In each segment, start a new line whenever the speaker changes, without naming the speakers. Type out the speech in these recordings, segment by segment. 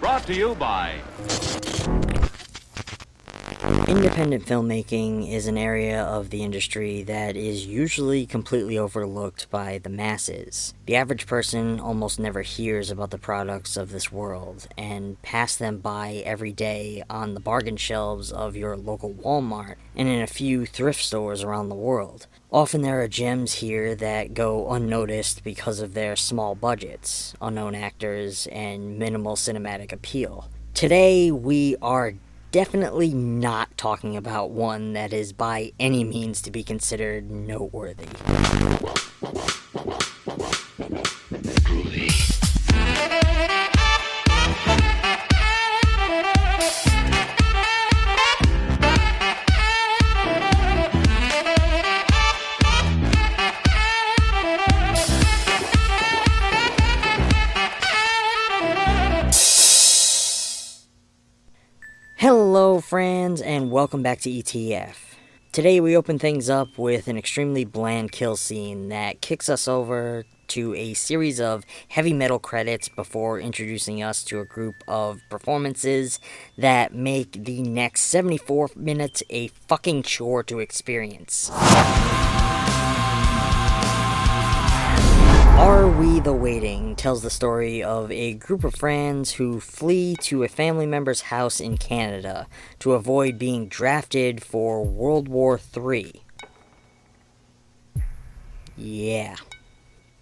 Brought to you by...
Independent filmmaking is an area of the industry that is usually completely overlooked by the masses. The average person almost never hears about the products of this world and pass them by every day on the bargain shelves of your local Walmart and in a few thrift stores around the world. Often there are gems here that go unnoticed because of their small budgets, unknown actors, and minimal cinematic appeal. Today we are definitely not talking about one that is by any means to be considered noteworthy. Hello friends, and welcome back to ETF. Today we open things up with an extremely bland kill scene that kicks us over to a series of heavy metal credits before introducing us to a group of performances that make the next 74 minutes a fucking chore to experience. Are We the Waiting tells the story of a group of friends who flee to a family member's house in Canada to avoid being drafted for World War III. Yeah.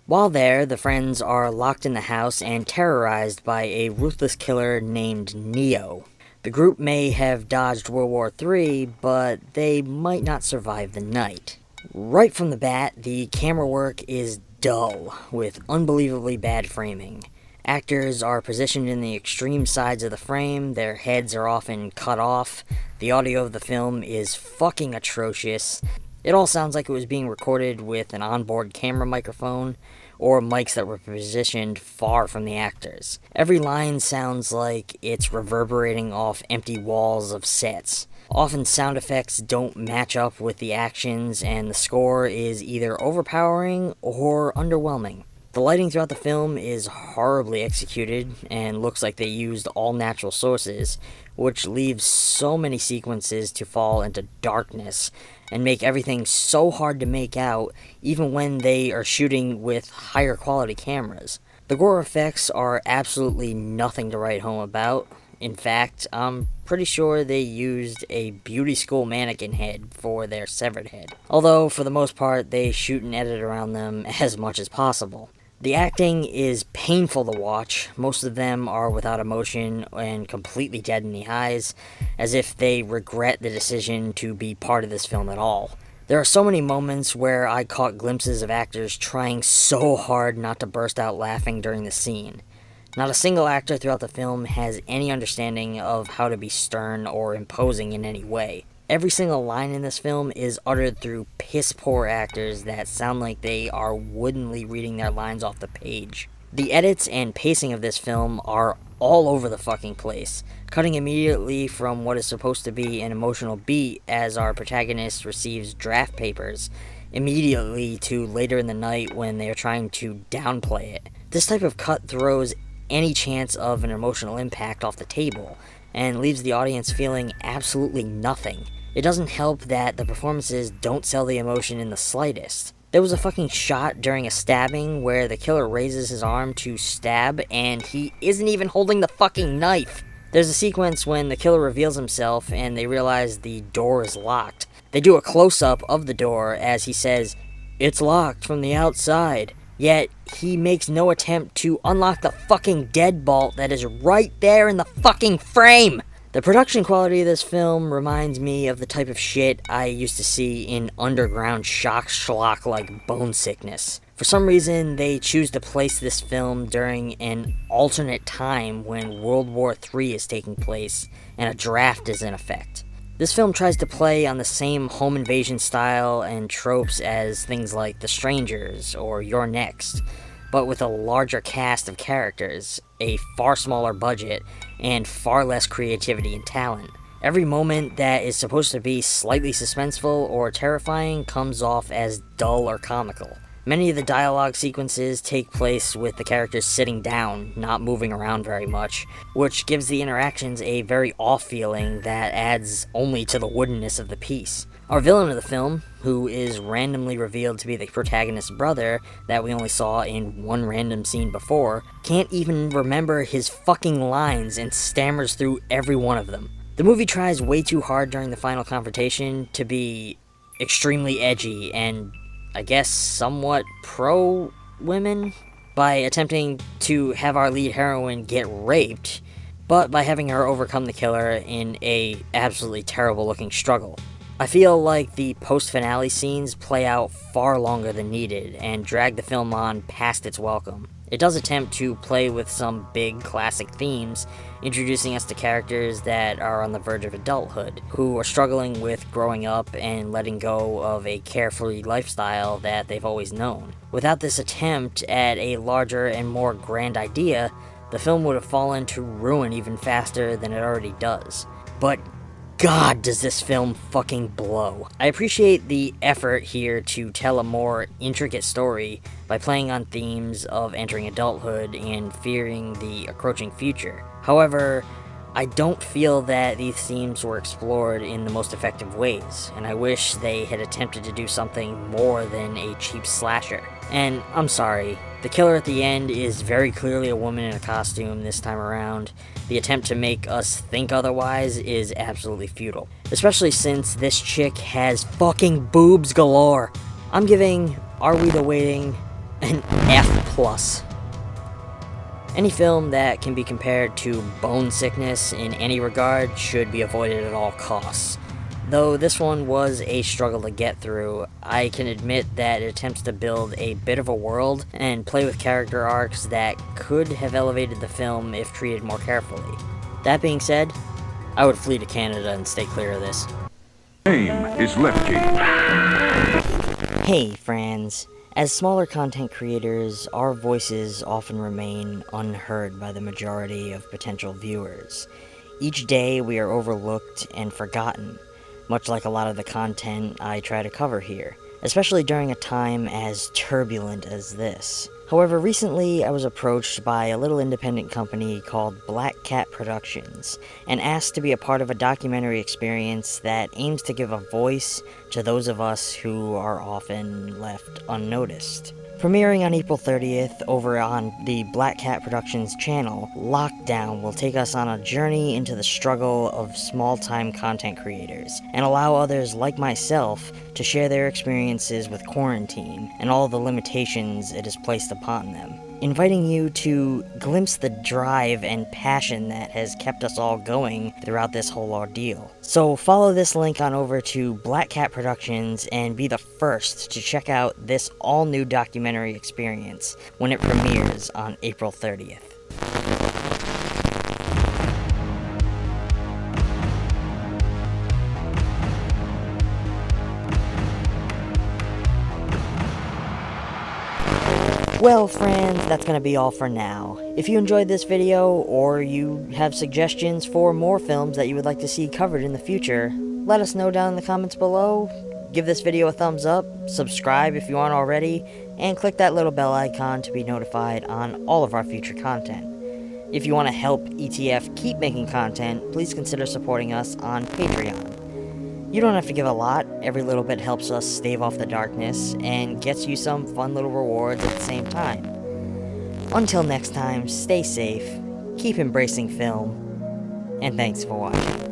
While there, the friends are locked in the house and terrorized by a ruthless killer named Neo. The group may have dodged World War III, but they might not survive the night. Right from the bat, the camera work is dull, with unbelievably bad framing. Actors are positioned in the extreme sides of the frame, their heads are often cut off, the audio of the film is fucking atrocious. It all sounds like it was being recorded with an onboard camera microphone, or mics that were positioned far from the actors. Every line sounds like it's reverberating off empty walls of sets. Often sound effects don't match up with the actions, and the score is either overpowering or underwhelming. The lighting throughout the film is horribly executed, and looks like they used all natural sources, which leaves so many sequences to fall into darkness, and make everything so hard to make out, even when they are shooting with higher quality cameras. The gore effects are absolutely nothing to write home about. In fact, I'm pretty sure they used a beauty school mannequin head for their severed head. Although, for the most part, they shoot and edit around them as much as possible. The acting is painful to watch. Most of them are without emotion and completely dead in the eyes, as if they regret the decision to be part of this film at all. There are so many moments where I caught glimpses of actors trying so hard not to burst out laughing during the scene. Not a single actor throughout the film has any understanding of how to be stern or imposing in any way. Every single line in this film is uttered through piss-poor actors that sound like they are woodenly reading their lines off the page. The edits and pacing of this film are all over the fucking place, cutting immediately from what is supposed to be an emotional beat as our protagonist receives draft papers, immediately to later in the night when they are trying to downplay it. This type of cut throws any chance of an emotional impact off the table, and leaves the audience feeling absolutely nothing. It doesn't help that the performances don't sell the emotion in the slightest. There was a fucking shot during a stabbing where the killer raises his arm to stab, and he isn't even holding the fucking knife. There's a sequence when the killer reveals himself and they realize the door is locked. They do a close-up of the door as he says, "It's locked from the outside." Yet, he makes no attempt to unlock the fucking deadbolt that is right there in the fucking frame! The production quality of this film reminds me of the type of shit I used to see in underground shock schlock like Bone Sickness. For some reason, they choose to place this film during an alternate time when World War III is taking place and a draft is in effect. This film tries to play on the same home invasion style and tropes as things like The Strangers or You're Next, but with a larger cast of characters, a far smaller budget, and far less creativity and talent. Every moment that is supposed to be slightly suspenseful or terrifying comes off as dull or comical. Many of the dialogue sequences take place with the characters sitting down, not moving around very much, which gives the interactions a very off feeling that adds only to the woodenness of the piece. Our villain of the film, who is randomly revealed to be the protagonist's brother that we only saw in one random scene before, can't even remember his fucking lines and stammers through every one of them. The movie tries way too hard during the final confrontation to be extremely edgy and, I guess, somewhat pro-women by attempting to have our lead heroine get raped, but by having her overcome the killer in a absolutely terrible looking struggle. I feel like the post-finale scenes play out far longer than needed and drag the film on past its welcome. It does attempt to play with some big classic themes, introducing us to characters that are on the verge of adulthood, who are struggling with growing up and letting go of a carefree lifestyle that they've always known. Without this attempt at a larger and more grand idea, the film would have fallen to ruin even faster than it already does. But God, does this film fucking blow. I appreciate the effort here to tell a more intricate story by playing on themes of entering adulthood and fearing the approaching future. However, I don't feel that these themes were explored in the most effective ways, and I wish they had attempted to do something more than a cheap slasher. And I'm sorry, the killer at the end is very clearly a woman in a costume this time around. The attempt to make us think otherwise is absolutely futile. Especially since this chick has fucking boobs galore. I'm giving Are We the Waiting an F+. Any film that can be compared to Bone Sickness in any regard should be avoided at all costs. Though this one was a struggle to get through, I can admit that it attempts to build a bit of a world and play with character arcs that could have elevated the film if treated more carefully. That being said, I would flee to Canada and stay clear of this.
Name is Lefty.
Hey, friends. As smaller content creators, our voices often remain unheard by the majority of potential viewers. Each day we are overlooked and forgotten, much like a lot of the content I try to cover here, especially during a time as turbulent as this. However, recently I was approached by a little independent company called Black Cat Productions and asked to be a part of a documentary experience that aims to give a voice to those of us who are often left unnoticed. Premiering on April 30th over on the Black Cat Productions channel, Lockdown will take us on a journey into the struggle of small-time content creators, and allow others like myself to share their experiences with quarantine and all the limitations it has placed upon them, inviting you to glimpse the drive and passion that has kept us all going throughout this whole ordeal. So follow this link on over to Black Cat Productions and be the first to check out this all-new documentary experience when it premieres on April 30th. Well, friends, that's going to be all for now. If you enjoyed this video, or you have suggestions for more films that you would like to see covered in the future, let us know down in the comments below. Give this video a thumbs up, subscribe if you aren't already, and click that little bell icon to be notified on all of our future content. If you want to help ETF keep making content, please consider supporting us on Patreon. You don't have to give a lot, every little bit helps us stave off the darkness, and gets you some fun little rewards at the same time. Until next time, stay safe, keep embracing film, and thanks for watching.